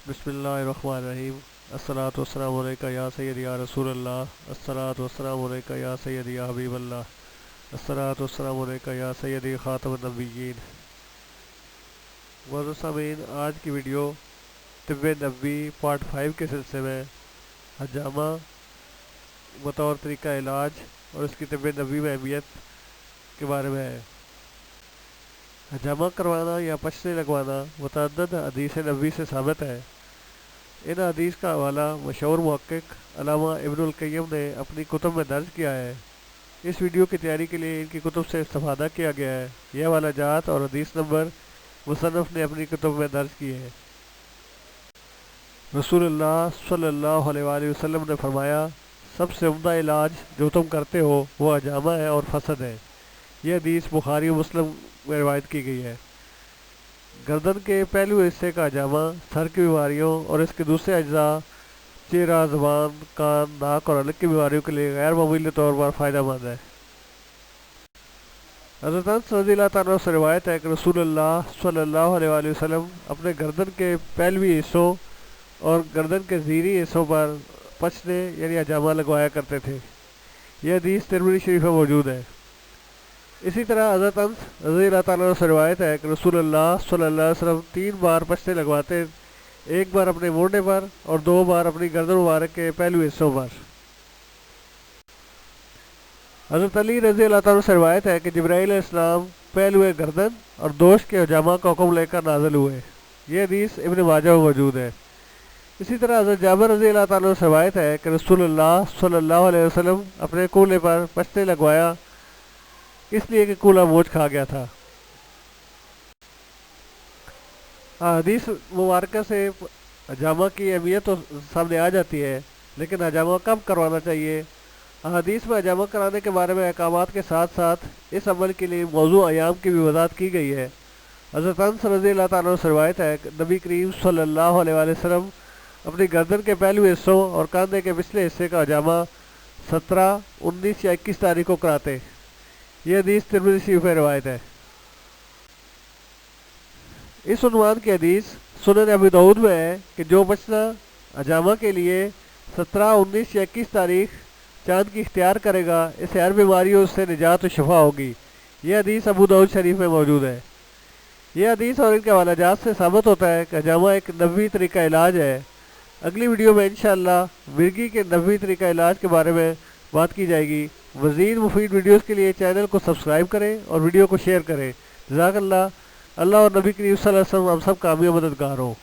بسم اللہ الرحمن الرحیم۔ الصلاۃ والسلام علیکہ یا سیدی یا رسول اللہ، الصلاۃ والسلام علیکہ یا سیدی یا حبیب اللہ، الصلاۃ والسلام علیکہ یا سیدی خاتم النبیین۔ معزز سامعین، آج کی ویڈیو طب نبوی پارٹ 5 کے سلسلے میں حجامہ بطور طریقہ علاج اور اس کی طب نبوی میں اہمیت کے بارے میں ہے۔ حجامہ کروانا یا پچنے لگوانا متعدد حدیث نبوی سے ثابت ہے۔ ان حدیث کا حوالہ مشہور محقق علامہ ابن القیم نے اپنی کتب میں درج کیا ہے۔ اس ویڈیو کی تیاری کے لیے ان کی کتب سے استفادہ کیا گیا ہے۔ یہ حوالہ جات اور حدیث نمبر مصنف نے اپنی کتب میں درج کیے ہیں۔ رسول اللہ صلی اللہ علیہ وآلہ وسلم نے فرمایا، سب سے عمدہ علاج جو تم کرتے ہو وہ حجامہ ہے اور فسد ہے۔ یہ حدیث بخاری و مسلم میں روایت کی گئی ہے۔ گردن کے پہلو حصے کا حجامہ سر کی بیماریوں اور اس کے دوسرے اجزاء چہرہ، زبان، کان، ناک اور حلق کی بیماریوں کے لیے غیر معمولی طور پر فائدہ مند ہے۔ حضرت انس رضی اللہ تعالیٰ سے روایت ہے کہ رسول اللہ صلی اللہ علیہ وآلہ وسلم اپنے گردن کے پہلوی حصوں اور گردن کے زیریں حصوں پر پچنے یعنی حجامہ لگوایا کرتے تھے۔ یہ حدیث ترمذی شریف میں موجود ہے۔ اسی طرح حضرت انس رضی اللہ تعالیٰ سے روایت ہے کہ رسول اللہ صلی اللہ علیہ وسلم 3 بار پچنے لگواتے، 1 بار اپنے مونڈے پر اور 2 بار اپنی گردن مبارک کے پہلو حصوں پر۔ حضرت علی رضی اللہ تعالیٰ سے روایت ہے کہ جبرائیل علیہ السلام پہلو گردن اور دوش کے حجامہ کا حکم لے کر نازل ہوئے۔ یہ حدیث ابن ماجہ میں موجود ہے۔ اسی طرح حضرت جابر رضی اللہ تعالیٰ سے روایت ہے کہ رسول اللہ صلی اللہ علیہ وسلم اپنے کولے پر پچنے لگوایا اس لیے کہ کولا موچ کھا گیا تھا۔ حدیث مبارکہ سے حجامہ کی اہمیت تو سامنے آ جاتی ہے، لیکن حجامہ کب کروانا چاہیے؟ حدیث میں حجامہ کرانے کے بارے میں احکامات کے ساتھ ساتھ اس عمل کے لیے موضوع ایام کی بھی وضاحت کی گئی ہے۔ حضرت انس رضی اللہ تعالیٰ سے روایت ہے کہ نبی کریم صلی اللہ علیہ وآلہ وسلم اپنی گردن کے پہلو حصوں اور کاندھے کے پچھلے حصے کا حجامہ 17، 19 یا 21 تاریخ کو کراتے۔ یہ حدیث ترمذی شریف میں روایت ہے۔ اس عنوان کی حدیث سنن ابی داؤد میں ہے کہ جو بچنا حجامہ کے لیے 17، 19 یا 21 تاریخ چاند کی اختیار کرے گا، اسے ہر بیماری اس سے نجات و شفا ہوگی۔ یہ حدیث ابو داؤد شریف میں موجود ہے۔ یہ حدیث اور ان کے حوالہ جات سے ثابت ہوتا ہے کہ حجامہ ایک نبوی طریقہ علاج ہے۔ اگلی ویڈیو میں انشاءاللہ مرغی کے نبوی طریقہ علاج کے بارے میں بات کی جائے گی۔ مزید مفید ویڈیوز کے لیے چینل کو سبسکرائب کریں اور ویڈیو کو شیئر کریں۔ جزاک اللہ۔ اللہ اور نبی کریم صلی اللہ علیہ وسلم ہم سب کامیاب مددگار ہوں۔